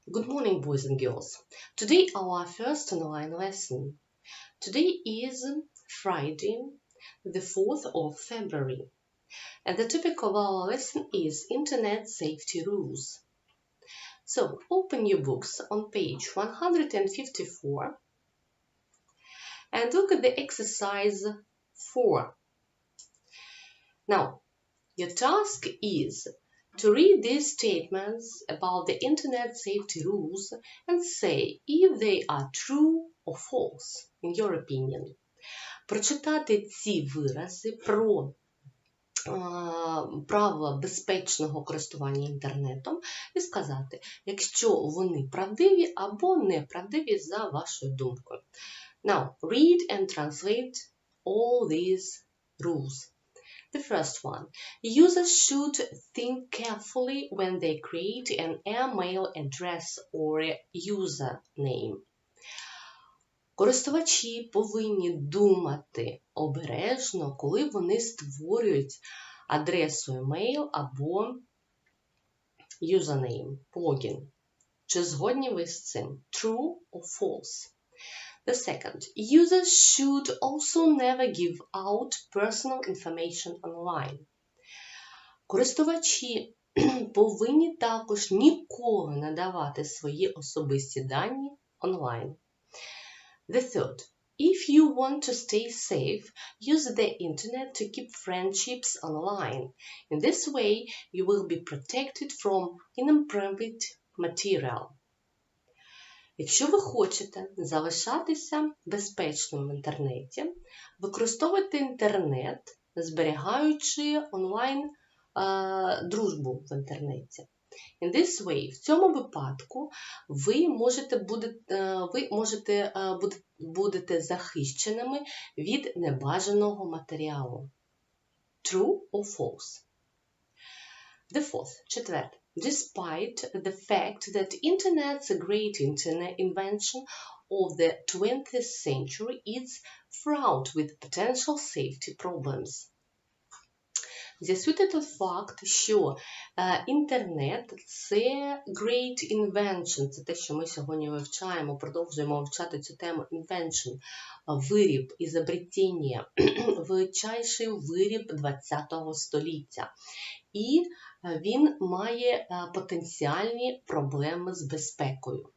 Good morning, boys and girls. Today our first online lesson. Today is Friday, the 4th of February, and the topic of our lesson is Internet Safety Rules. So, open your books on page 154 and look at the exercise 4. Now, your task is to read these statements about the Internet safety rules and say if they are true or false, in your opinion. Прочитати ці вирази про правила безпечного користування інтернетом і сказати, якщо вони правдиві або неправдиві за вашою думкою. Now, read and translate all these rules. The first one, users should think carefully when they create an email address or a username. Користувачі повинні думати обережно, коли вони створюють адресу email або username, логін. Чи згодні ви з цим? True or false? The second, users should also never give out personal information online. Користувачі повинні також ніколи не давати свої особисті дані онлайн. The third, if you want to stay safe, use the internet to keep friendships online. In this way, you will be protected from inappropriate material. Якщо ви хочете залишатися безпечним в інтернеті, використовуйте інтернет, зберігаючи онлайн дружбу в інтернеті. In this way, в цьому випадку ви будете захищеними від небажаного матеріалу. True or false? The fourth, четвертий. Despite the fact that Internet's a great invention of the 20th century, it's fraught with potential safety problems. З'ясуйте той факт, що інтернет – це great invention, це те, що ми сьогодні вивчаємо, продовжуємо вивчати цю тему invention, виріб, ізобретіння, величайший виріб 20-го століття. І він має потенціальні проблеми з безпекою.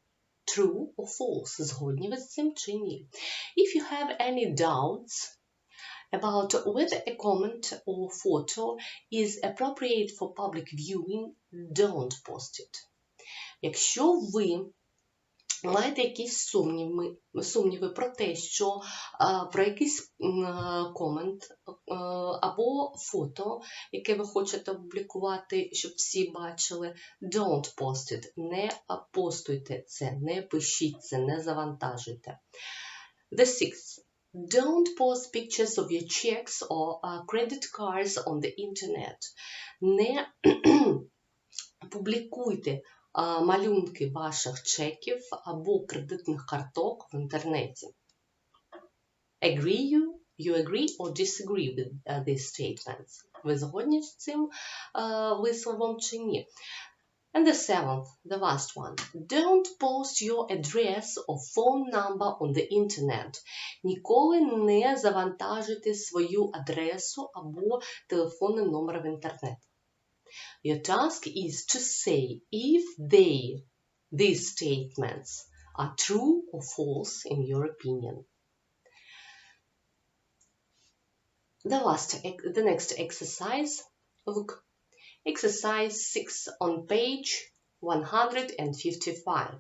True or false? Згодні ви з цим чи ні? If you have any doubts about whether a comment or photo is appropriate for public viewing, don't post it. Якщо ви маєте якісь сумніви про те, що про якийсь комент або фото, яке ви хочете опублікувати, щоб всі бачили, don't post it. Не постуйте це, не пишіть це, не завантажуйте. The sixth. Don't post pictures of your checks or credit cards on the internet. Не публікуйте малюнки ваших чеків або кредитних карток в інтернеті. You agree or disagree with these statements? Ви згодні з цим висловом чи ні? And the seventh, the last one. Don't post your address or phone number on the internet. Ніколи не завантажуйте свою адресу або телефонний номер в інтернет. Your task is to say if these statements are true or false in your opinion. The next exercise, look. Exercise 6 on page 155.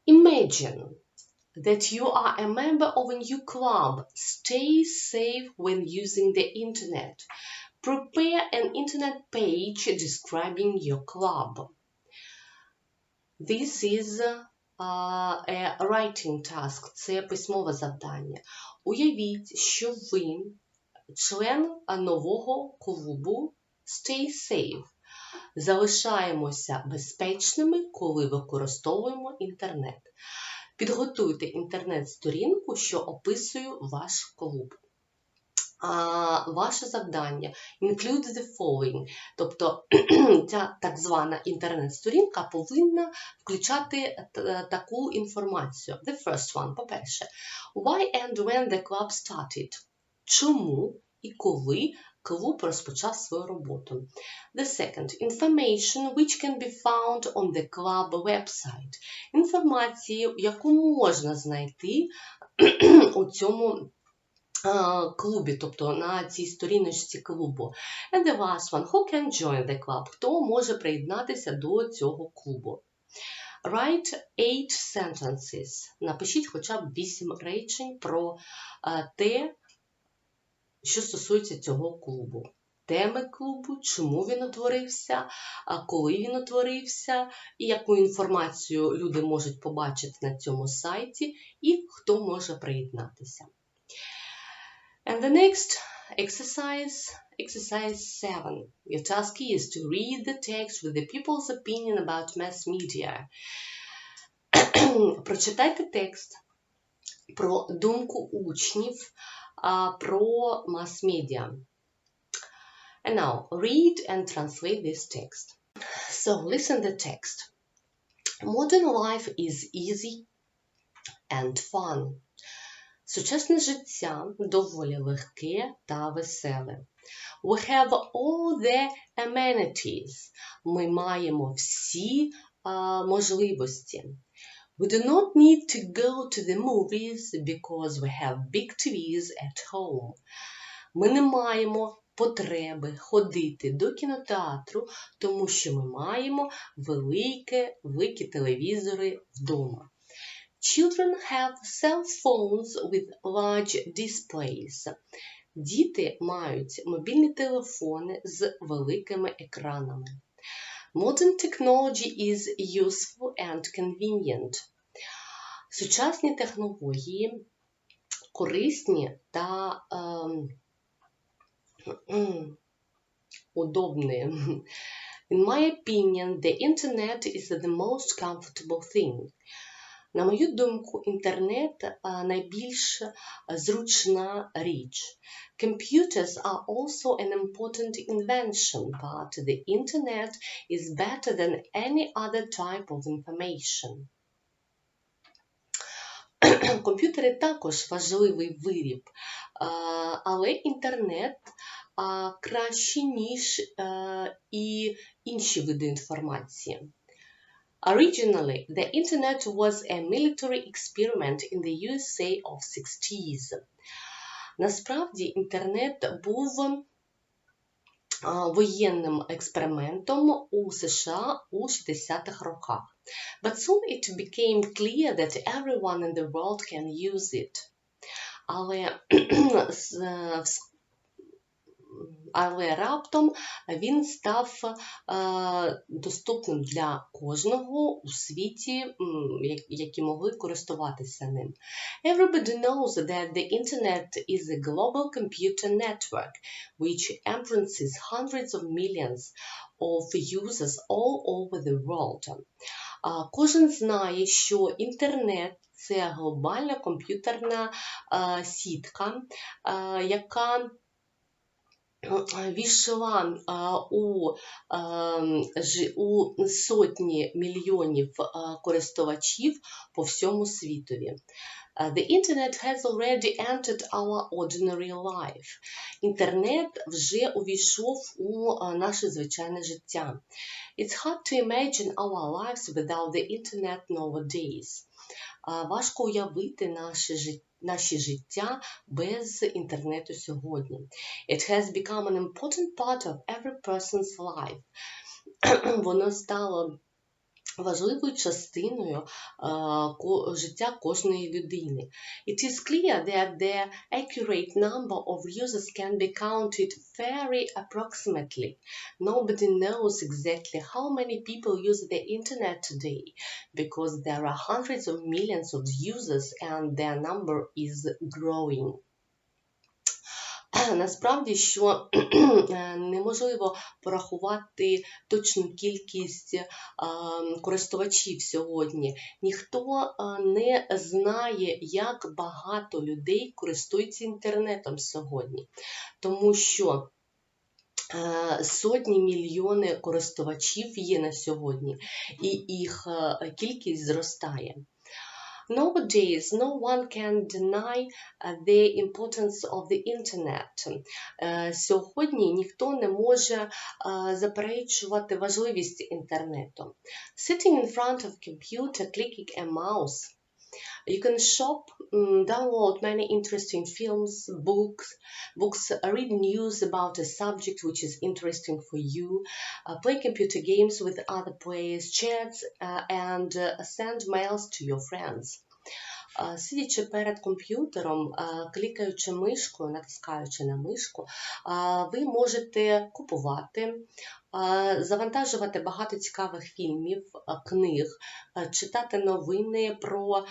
Imagine that you are a member of a new club. Stay safe when using the internet. Prepare an internet page describing your club. This is a writing task. Це письмове завдання. Уявіть, що ви член нового клубу Stay Safe. Залишаємося безпечними, коли використовуємо інтернет. Підготуйте інтернет-сторінку, що описує ваш клуб. ваше завдання include the following, тобто ця так звана інтернет-сторінка повинна включати таку інформацію. The first one, по-перше, why and when the club started? Чому і коли клуб розпочав свою роботу. The second, information which can be found on the club website. Інформацію, яку можна знайти у цьому клубі, тобто на цій сторіночці клубу. And the last one, who can join the club? Хто може приєднатися до цього клубу? Write 8 sentences. Напишіть хоча б 8 речень про те, що стосується цього клубу. Теми клубу, чому він утворився, коли він утворився, і яку інформацію люди можуть побачити на цьому сайті, і хто може приєднатися. And the next exercise 7. Your task is to read the text with the people's opinion about mass media. Прочитайте текст про думку учнів про мас-медіа. And now, read and translate this text. So, listen the text. Modern life is easy and fun. Сучасне життя доволі легке та веселе. We have all the amenities. Ми маємо всі можливості. We do not need to go to the movies because we have big TVs at home. Ми не маємо потреби ходити до кінотеатру, тому що ми маємо великі телевізори вдома. Children have cell phones with large displays. Діти мають мобільні телефони з великими екранами. Modern technology is useful and convenient. Сучасні технології корисні та удобні. In my opinion, the internet is the most comfortable thing. На мою думку, інтернет найбільш зручна річ. Computers are also an important invention, but the internet is better than any other type of information. Комп'ютери також важливий виріб, але інтернет краще, ніж і інші види інформації. Originally, the internet was a military experiment in the USA of 60s. Насправді, інтернет був воєнним експериментом у США у 60-х роках. But soon it became clear that everyone in the world can use it. Але раптом він став доступним для кожного у світі, які могли користуватися ним. Everybody knows that the internet is a global computer network which embraces hundreds of millions of users all over the world. Кожен знає, що інтернет – це глобальна комп'ютерна сітка, яка війшла у сотні мільйонів користувачів по всьому світові. The internet has already entered our ordinary life. Інтернет вже увійшов у наше звичайне життя. It's hard to imagine our lives without the internet nowadays. Важко уявити наші життя без інтернету сьогодні. It has become an important part of every person's life. Воно стало важливою частиною життя кожної людини. It is clear that the accurate number of users can be counted very approximately. Nobody knows exactly how many people use the internet today, because there are hundreds of millions of users and their number is growing. Насправді, що неможливо порахувати точну кількість користувачів сьогодні. Ніхто не знає, як багато людей користуються інтернетом сьогодні. Тому що сотні мільйони користувачів є на сьогодні, і їх кількість зростає. Nowadays, no one can deny the importance of the internet. Сьогодні ніхто не може заперечувати важливість інтернету. Sitting in front of computer, clicking a mouse, you can shop, download many interesting films, books, read news about a subject which is interesting for you, play computer games with other players, chats, and send mails to your friends. Сидячи перед комп'ютером, клікаючи мишкою, натискаючи на мишку, ви можете купувати, завантажувати багато цікавих фільмів, книг, читати новини про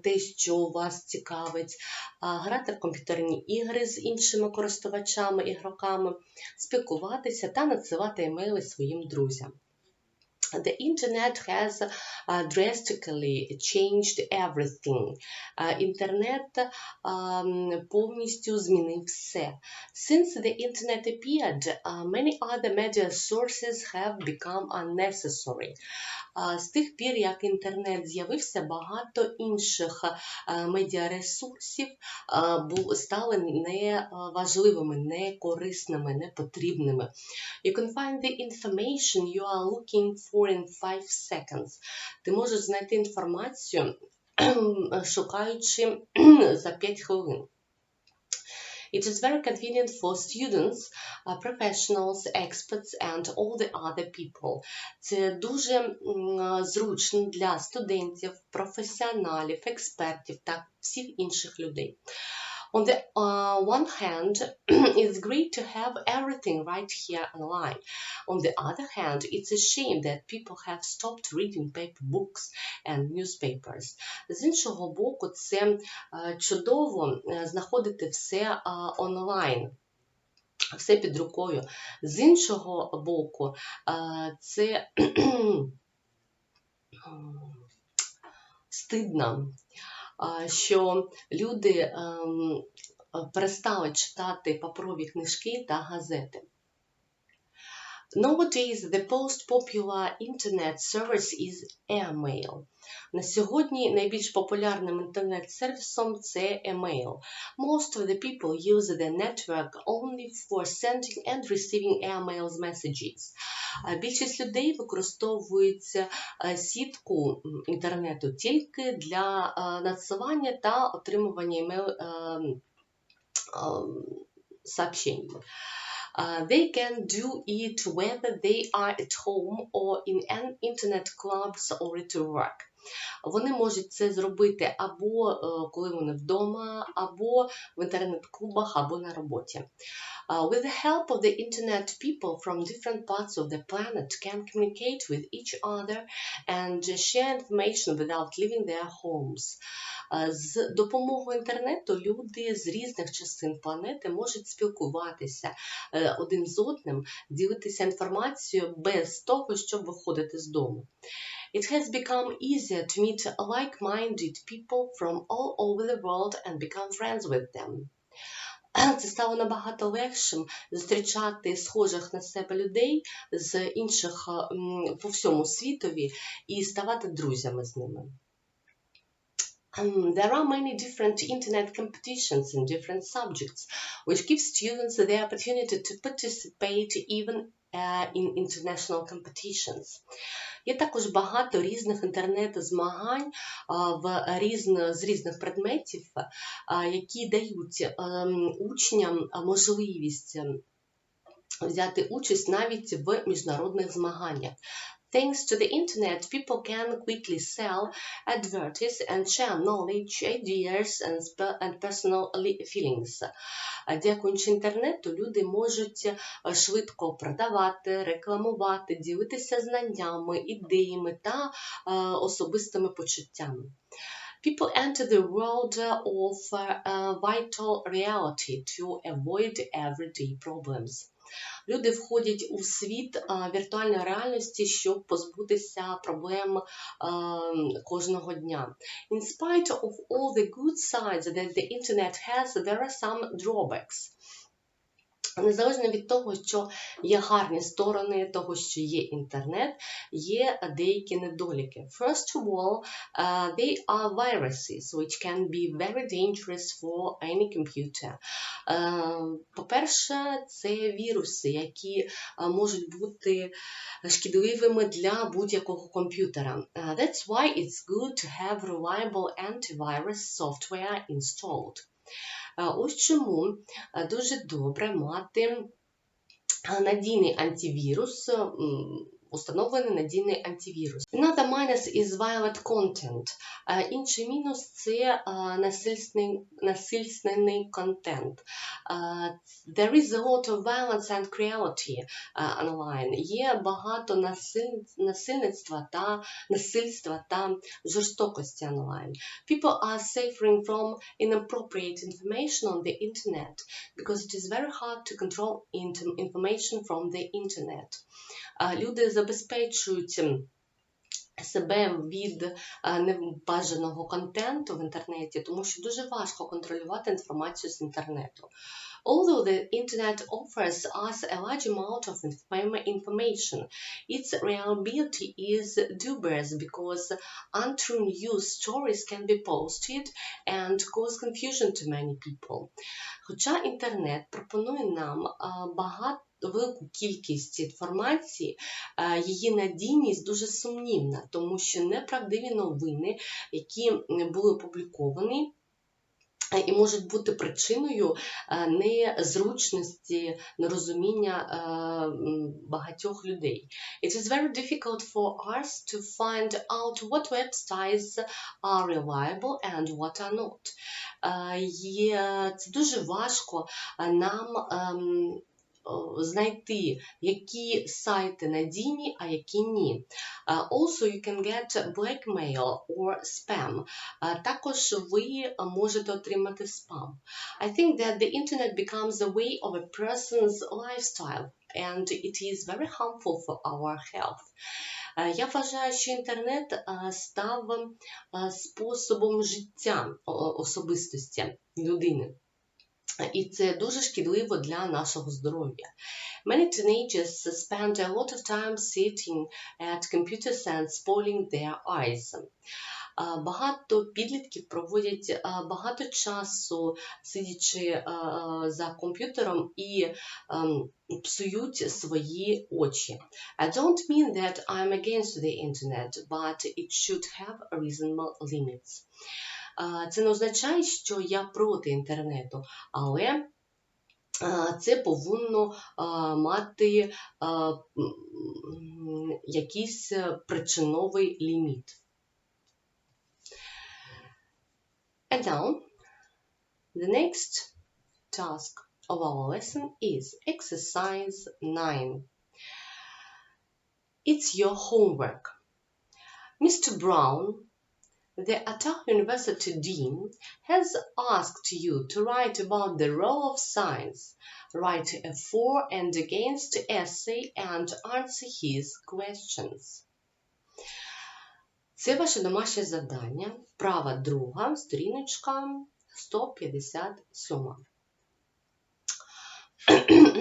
те, що вас цікавить, грати в комп'ютерні ігри з іншими користувачами, ігроками, спілкуватися та надсилати емейли своїм друзям. The internet has drastically changed everything. Інтернет повністю змінив все. Since the internet appeared, many other media sources have become unnecessary. З тих пір, як інтернет з'явився, багато інших медіаресурсів стали неважливими, некорисними, непотрібними. You can find the information you are looking for in 5 seconds. Ти можеш знайти інформацію, шукаючи за 5 хвилин. It is very convenient for students, professionals, experts and all the other people. Це дуже зручно для студентів, професіоналів, експертів та всіх інших людей. On the one hand, it's great to have everything right here online. On the other hand, it's a shame that people have stopped reading paper books and newspapers. З іншого боку, це чудово знаходити все онлайн, все під рукою. З іншого боку, це стидно, що люди перестали читати паперові книжки та газети. Nowadays, the most popular internet service is email. На сьогодні найбільш популярним інтернет-сервісом це емейл. Most of the people use the network only for sending and receiving email messages. Більшість людей використовують сітку інтернету тільки для надсилання та отримування email-сообщень. They can do it whether they are at home or in an internet clubs or at work. Вони можуть це зробити або коли вони вдома, або в інтернет-клубах, або на роботі. With the help of the internet, people from different parts of the planet can communicate with each other and share information without leaving their homes. З допомогою інтернету люди з різних частин планети можуть спілкуватися один з одним, ділитися інформацією без того, щоб виходити з дому. It has become easier to meet like-minded people from all over the world and become friends with them. Це стало набагато легшим зустрічати схожих на себе людей з інших по всьому світові і ставати друзями з ними. There are many different internet competitions in different subjects, which give students the opportunity to participate even in international competitions. Є також багато різних інтернет-змагань з різних предметів, які дають учням можливість взяти участь навіть в міжнародних змаганнях. Thanks to the internet, people can quickly sell, advertise, and share knowledge, ideas, and personal feelings. Дякуючи інтернету, люди можуть швидко продавати, рекламувати, ділитися знаннями, ідеями та особистими почуттями. People enter the world of virtual reality to avoid everyday problems. Люди входять у світ віртуальної реальності, щоб позбутися проблем кожного дня. In spite of all the good sides that the internet has, there are some drawbacks. Незалежно від того, що є гарні сторони того, що є інтернет, є деякі недоліки. First of all, they are viruses, which can be very dangerous for any computer. По-перше, це віруси, які можуть бути шкідливими для будь-якого комп'ютера. That's why it's good to have reliable antivirus software installed. Ось чому дуже добре мати надійний антивірус, установлений надійний антивірус. Another minus is violent content. Інший мінус – це насильственний контент. There is a lot of violence and cruelty online. Є багато насильства та жорстокості онлайн. People are suffering from inappropriate information on the internet because it is very hard to control information from the internet. Люди забезпечують себе від небажаного контенту в інтернеті, тому що дуже важко контролювати інформацію з інтернету. Although the internet offers us a large amount of information, its reliability is dubious because untrue news stories can be posted and cause confusion to many people. Хоча інтернет пропонує нам велику кількість інформації, її надійність дуже сумнівна, тому що неправдиві новини, які були опубліковані, і можуть бути причиною незручності, нерозуміння багатьох людей. It is very difficult for us to find out what websites are reliable and what are not. Це дуже важко нам знайти, які сайти надійні, а які ні. Also, you can get blackmail or spam. Також ви можете отримати спам. I think that the internet becomes a way of a person's lifestyle, and it is very harmful for our health. Я вважаю, що інтернет став способом життя особистості людини. І це дуже шкідливо для нашого здоров'я. Many teenagers spend a lot of time sitting at computers and spoiling their eyes. Багато підлітків проводять багато часу, сидячи за комп'ютером і псують свої очі. I don't mean that I'm against the internet, but it should have reasonable limits. Це не означає, що я проти інтернету, але це повинно мати якийсь причиновий ліміт. And now, the next task of our lesson is exercise 9. It's your homework. Mr. Brown, the Utah University Dean, has asked you to write about the role of science. Write a for and against essay and answer his questions. Це ваше домашнє завдання. Вправа 2, сторіночка 157.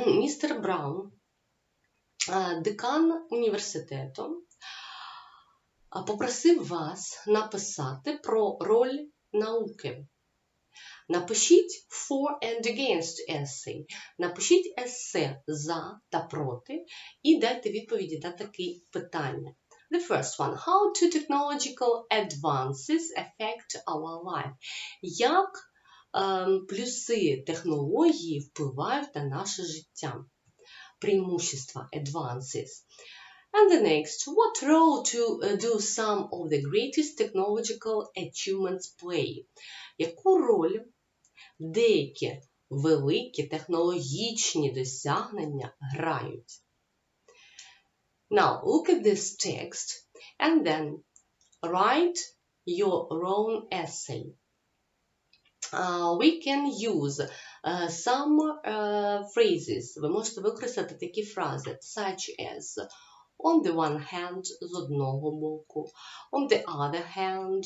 Містер Браун, декан університету, попросив вас написати про роль науки. Напишіть for and against essay. Напишіть есе за та проти і дайте відповіді на такі питання. The first one. How do technological advances affect our life? Як плюси технології впливають на наше життя? Преимущества, advances. And the next, what role do some of the greatest technological achievements play? Яку роль деякі великі технологічні досягнення грають? Now, look at this text and then write your own essay. We can use some phrases. Ви можете використати такі фрази, such as on the one hand, з одного боку, on the other hand,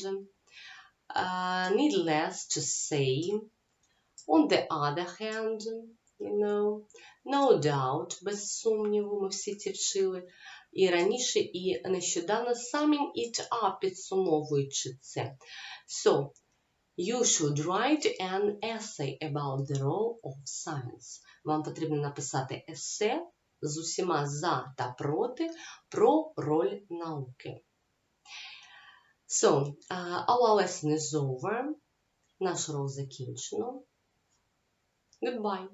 needless to say, on the other hand, no doubt, без сумніву, ми всі ці вчили і раніше, і нещодавно, summing it up, підсумовуючи це. So, you should write an essay about the role of science. Вам потрібно написати есе з усіма за та проти про роль науки. So, our lesson is over. Наш урок закінчено. Goodbye.